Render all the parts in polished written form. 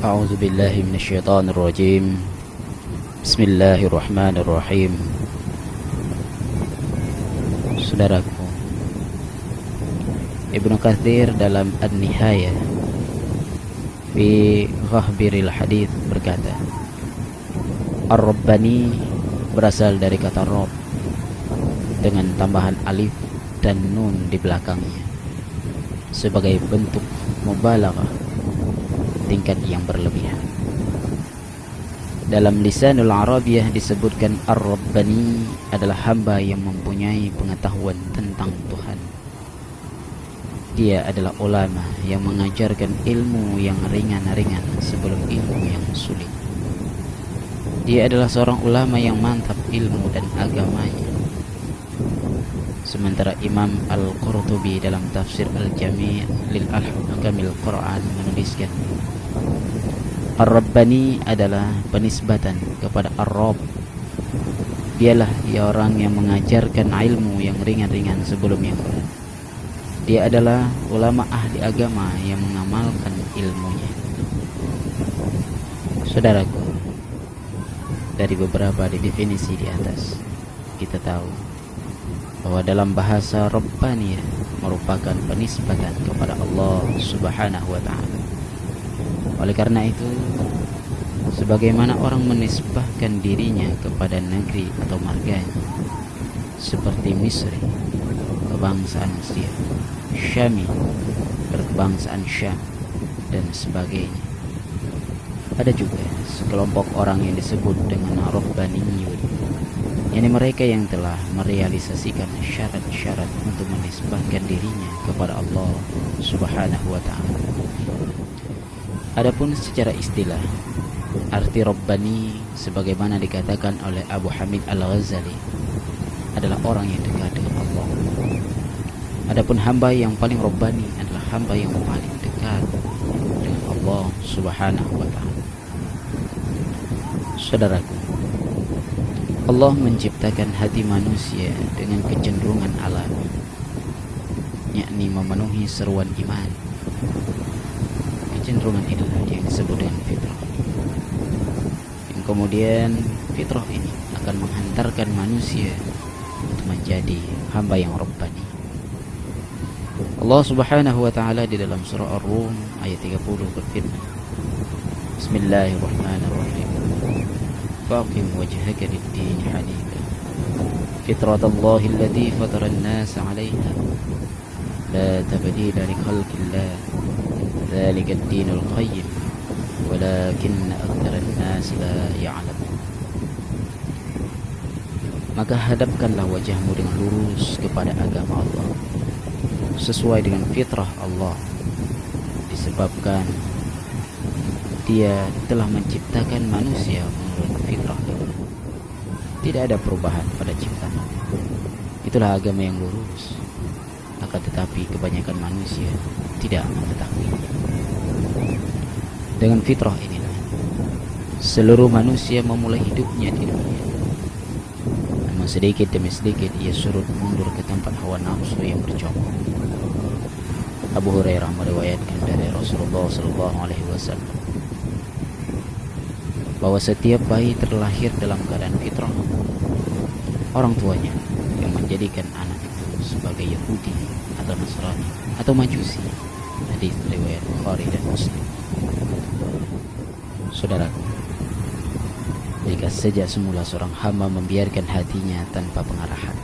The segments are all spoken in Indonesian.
أعوذ بالله من الشيطان الرجيم. بسم الله الرحمن الرحيم. Saudaraku, Ibnu Katsir dalam An-Nihayah fi Ghahbiril Hadits berkata, Ar-Rabbani berasal dari kata Rabb dengan tambahan alif dan nun di belakangnya sebagai bentuk mubalaghah tingkat yang berlebihan. Dalam Lisanul Arabiyah disebutkan Ar-Rabbani adalah hamba yang mempunyai pengetahuan tentang Tuhan. Dia adalah ulama yang mengajarkan ilmu yang ringan-ringan sebelum ilmu yang sulit. Dia adalah seorang ulama yang mantap ilmu dan agamanya. Sementara Imam Al-Qurtubi dalam tafsir Al-Jami' lil Ahkamil Quran menuliskan, Ar-Rabbani adalah penisbatan kepada Ar-Rabb. Dialah orang yang mengajarkan ilmu yang ringan-ringan sebelum yang berat. Dia adalah ulama ahli agama yang mengamalkan ilmunya. Saudaraku, dari beberapa definisi di atas kita tahu bahwa dalam bahasa Rabbaniyah merupakan penisbatan kepada Allah Subhanahu wa ta'ala. Oleh karena itu, sebagaimana orang menisbahkan dirinya kepada negeri atau marganya seperti Misri, kebangsaan Mesir, Syami, berkebangsaan Syam, dan sebagainya. Ada juga sekelompok orang yang disebut dengan Rabbaniyun, yakni mereka yang telah merealisasikan syarat-syarat untuk menisbahkan dirinya kepada Allah Subhanahu wa ta'ala. Adapun secara istilah, arti Rabbani sebagaimana dikatakan oleh Abu Hamid Al-Ghazali adalah orang yang dekat dengan Allah. Adapun hamba yang paling Rabbani adalah hamba yang paling dekat dengan Allah Subhanahu wa ta'ala. Saudaraku, Allah menciptakan hati manusia dengan kecenderungan alami, yakni memenuhi seruan iman. Kecenderungan inilah yang disebut dengan fitrah. Dan kemudian fitrah ini akan menghantarkan manusia untuk menjadi hamba yang Rabbani. Allah Subhanahu wa ta'ala di dalam surah Ar-Rum ayat 30 berfirman, Bismillahirrahmanirrahim. Faqim wajhaka lid-din hanifa fitratallahi allati fatara an-nasa 'alayha la tabdila li khalqillah dzalika ad-dinul qayyim walakinna aktsara an-nasi la ya'lamun. Maka hadapkanlah wajahmu dengan lurus kepada agama Allah sesuai dengan fitrah Allah, disebabkan Dia telah menciptakan manusia menurut fitrah itu. Tidak ada perubahan pada ciptaan. Itulah agama yang lurus. Akan tetapi kebanyakan manusia tidak mengetahuinya. Dengan fitrah inilah seluruh manusia memulai hidupnya di dunia. Namun sedikit demi sedikit ia surut mundur ke tempat hawa nafsu yang bercokol. Abu Hurairah meriwayatkan dari Rasulullah SAW bahwa setiap bayi terlahir dalam keadaan fitrah. Orang tuanya yang menjadikan anak itu sebagai Yahudi atau Nasrani atau Majusi. Hadis riwayat Bukhari dan Muslim. Saudaraku, jika sejak semula seorang hamba membiarkan hatinya tanpa pengarahan,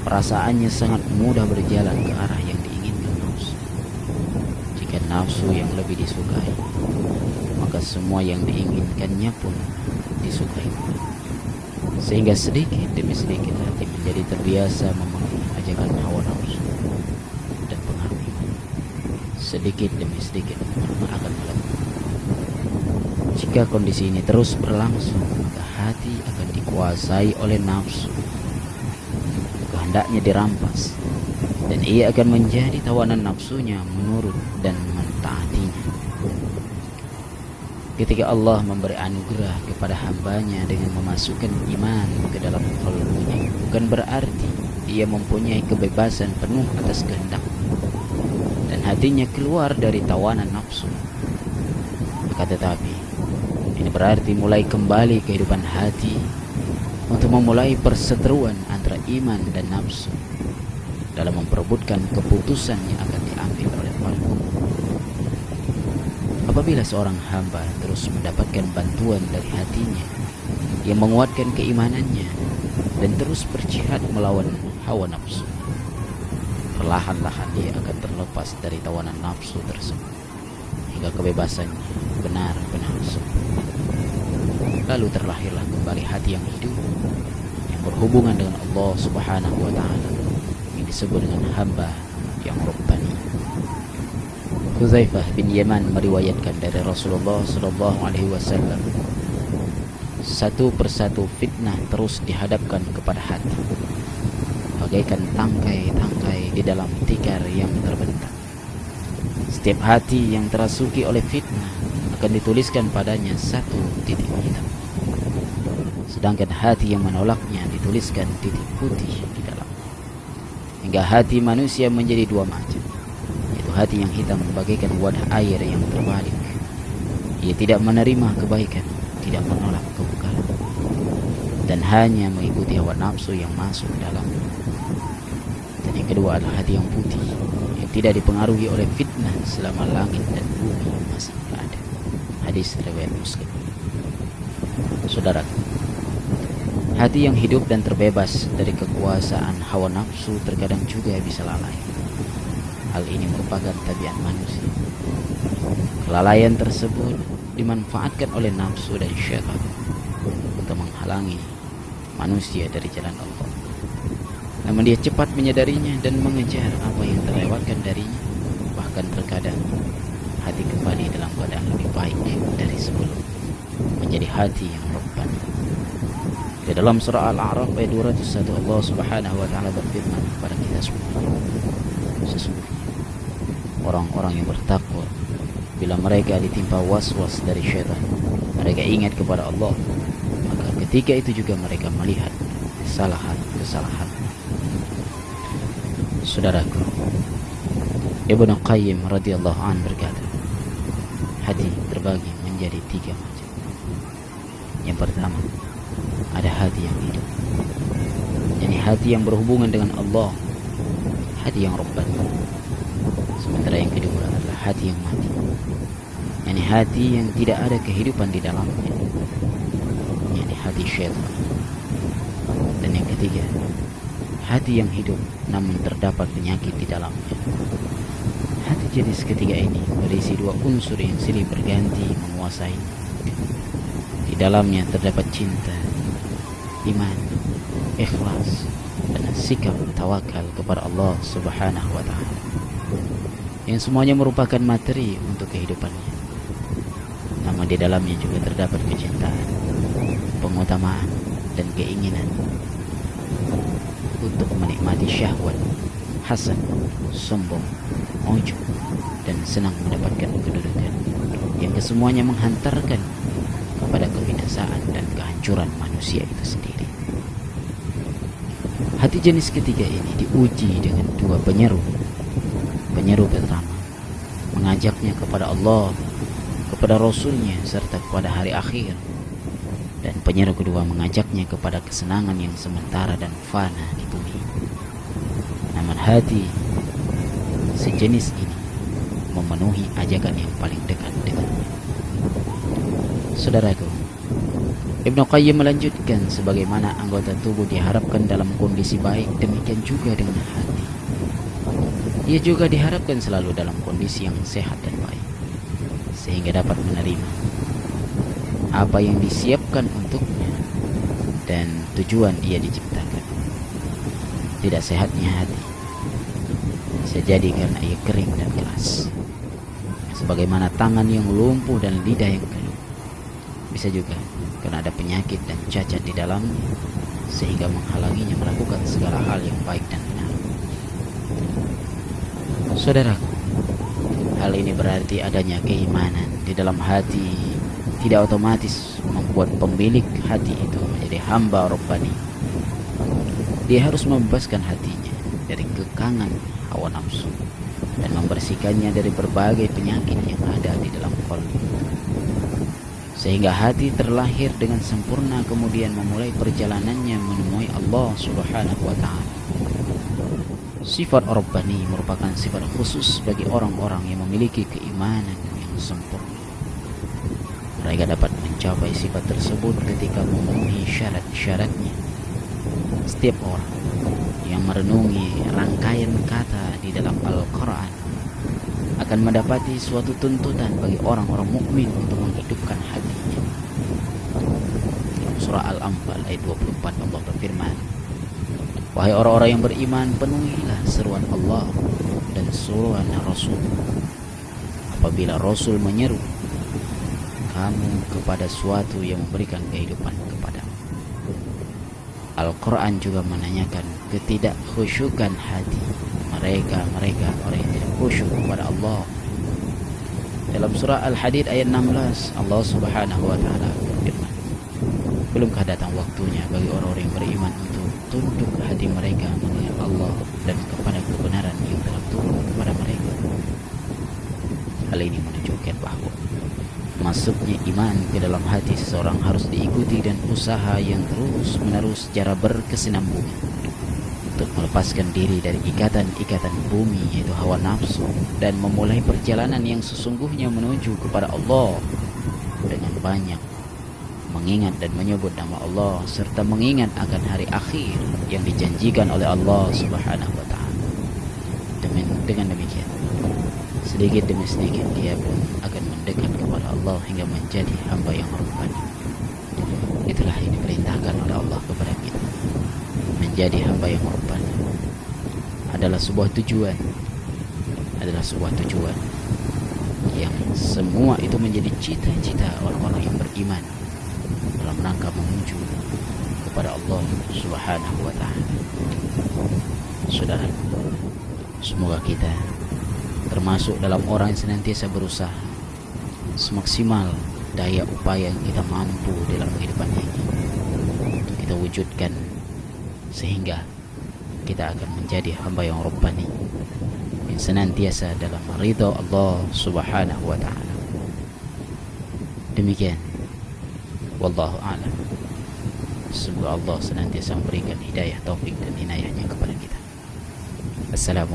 perasaannya sangat mudah berjalan ke arah yang diinginkan nafsu. Jika nafsu yang lebih disukai, maka semua yang diinginkannya pun disukai. Sehingga sedikit demi sedikit hati menjadi terbiasa memenuhi ajakan hawa nafsu dan pengaruh. Sedikit demi sedikit akan melemah. Jika kondisi ini terus berlangsung, maka hati akan dikuasai oleh nafsu. Kehendaknya dirampas, dan ia akan menjadi tawanan nafsunya menurut dan mentaatinya. Ketika Allah memberi anugerah kepada hambanya dengan memasukkan iman ke dalam qalbunya, bukan berarti ia mempunyai kebebasan penuh atas kehendak dan hatinya keluar dari tawanan nafsu. Akan tetapi ini berarti mulai kembali kehidupan hati untuk memulai perseteruan antara iman dan nafsu dalam memperebutkan keputusan yang akan diambil oleh qalbu. Apabila seorang hamba terus mendapatkan bantuan dari hatinya yang menguatkan keimanannya dan terus berjihad melawan hawa nafsu, perlahan-lahan dia akan terlepas dari tawanan nafsu tersebut hingga kebebasannya benar-benar sempurna. Lalu terlahirlah kembali hati yang hidup yang berhubungan dengan Allah Subhanahu wa taala, yang disebut dengan hamba yang rabbani. Hudzaifah bin Yaman meriwayatkan dari Rasulullah sallallahu alaihi wasallam, satu persatu fitnah terus dihadapkan kepada hati, bagaikan tangkai-tangkai di dalam tikar yang terbentang. Setiap hati yang terasuki oleh fitnah akan dituliskan padanya satu titik hitam, sedangkan hati yang menolaknya dituliskan titik putih di dalam. Hingga hati manusia menjadi dua macam, yaitu hati yang hitam bagaikan wadah air yang terbalik. Ia tidak menerima kebaikan, tidak menolak kebukaran, dan hanya mengikuti hawa nafsu yang masuk dalam. Dan yang kedua adalah hati yang putih, yang tidak dipengaruhi oleh fitnah selama langit dan bumi masih berada. Hadis riwayat Muslim. Saudara, hati yang hidup dan terbebas dari kekuasaan hawa nafsu terkadang juga bisa lalai. Hal ini merupakan tabiat manusia. Kelalaian tersebut dimanfaatkan oleh nafsu dan syaitan untuk menghalangi manusia dari jalan Allah. Namun dia cepat menyadarinya dan mengejar apa yang terlewatkan darinya. Bahkan terkadang hati kembali dalam keadaan lebih baik dari sebelum, menjadi hati yang rabbani. Di dalam surah Al-A'raf ayat 201, Allah Subhanahu wa taala berfirman kepada kita semua, sesungguhnya orang-orang yang bertakwa, bila mereka ditimpa was-was dari syaitan, mereka ingat kepada Allah, maka ketika itu juga mereka melihat kesalahan-kesalahan. Saudaraku, Ibnu Qayyim radhiyallahu an berkata, hati terbagi menjadi tiga macam. Yang pertama, ada hati yang hidup, yakni hati yang berhubungan dengan Allah, hati yang rabbani. Sementara yang kedua adalah hati yang mati, yakni hati yang tidak ada kehidupan di dalamnya, yakni hati syaitan. Dan yang ketiga, hati yang hidup namun terdapat penyakit di dalamnya. Hati jenis ketiga ini berisi dua unsur yang silih berganti menguasai. Di dalamnya terdapat cinta, iman, ikhlas, dan sikap tawakal kepada Allah Subhanahu wa taala, yang semuanya merupakan materi untuk kehidupannya. Namun di dalamnya juga terdapat kecintaan, pengutamaan, dan keinginan untuk menikmati syahwat, hasad, sombong, ujub, dan senang mendapatkan kedudukan, yang kesemuanya menghantarkan kepada kebinasaan dan kehancuran manusia itu sendiri. Hati jenis ketiga ini diuji dengan dua penyeru. Penyeru pertama mengajaknya kepada Allah, kepada Rasulnya, serta kepada hari akhir. Dan penyeru kedua mengajaknya kepada kesenangan yang sementara dan fana di bumi. Namun hati sejenis ini memenuhi ajakan yang paling dekat dengannya. Saudaraku, Ibnu Qayyim melanjutkan, sebagaimana anggota tubuh diharapkan dalam kondisi baik, demikian juga dengan hati. Ia juga diharapkan selalu dalam kondisi yang sehat dan baik, sehingga dapat menerima apa yang disiapkan untuknya dan tujuan ia diciptakan. Tidak sehatnya hati bisa jadi karena ia kering dan keras, sebagaimana tangan yang lumpuh dan lidah yang keluh. Bisa juga karena ada penyakit dan cacat di dalamnya, sehingga menghalanginya melakukan segala hal yang baik dan benar. Saudaraku, hal ini berarti adanya keimanan di dalam hati tidak otomatis membuat pemilik hati itu menjadi hamba rabbani. Dia harus membebaskan hatinya dari kekangan hawa nafsu dan membersihkannya dari berbagai penyakit yang ada di dalam qalbi. sehingga hati terlahir dengan sempurna, kemudian memulai perjalanannya menemui Allah Subhanahu wa ta'ala. Sifat Rabbani merupakan sifat khusus bagi orang-orang yang memiliki keimanan yang sempurna. Mereka dapat mencapai sifat tersebut ketika memenuhi syarat-syaratnya. Setiap orang yang merenungi rangkaian kata di dalam Al-Quran akan mendapati suatu tuntutan bagi orang-orang mukmin untuk menghidupkan hatinya. Dalam surah Al-Anfal ayat 24 Allah berfirman, "Wahai orang-orang yang beriman, penuhilah seruan Allah dan seruan Rasul. Apabila Rasul menyeru kamu kepada suatu yang memberikan kehidupan kepadamu." Al-Quran juga menanyakan ketidakkhusyukan hati mereka orang yang tidak khusyuk kepada Allah. Dalam surah Al-Hadid ayat 16 Allah Subhanahu wa ta'ala berfirman, "Belumkah datang waktunya bagi orang-orang yang beriman untuk tunduk hati mereka mengingat Allah dan kepada kebenaran yang telah turun kepada mereka." Hal ini menunjukkan bahwa masuknya iman ke dalam hati seseorang harus diikuti dan usaha yang terus menerus secara berkesinambungan untuk melepaskan diri dari ikatan-ikatan bumi, yaitu hawa nafsu, dan memulai perjalanan yang sesungguhnya menuju kepada Allah dengan banyak mengingat dan menyebut nama Allah serta mengingat akan hari akhir yang dijanjikan oleh Allah Subhanahu wa ta'ala. Dengan demikian, sedikit demi sedikit dia pun akan mendekat kepada Allah hingga menjadi hamba yang rabbani. Itulah yang diperintahkan oleh Allah kepada kita. Menjadi hamba yang rabbani adalah sebuah tujuan, yang semua itu menjadi cita-cita orang-orang yang beriman dalam rangka menuju kepada Allah Subhanahu wa ta'ala. Saudara, semoga kita termasuk dalam orang yang senantiasa berusaha semaksimal daya upaya yang kita mampu dalam kehidupan ini untuk kita wujudkan, sehingga kita akan menjadi hamba yang rabbani yang senantiasa dalam ridha Allah Subhanahu wa ta'ala. Demikian, wallahu a'lam. Semoga Allah senantiasa memberikan hidayah, taufik dan inayahnya kepada kita. Assalamualaikum.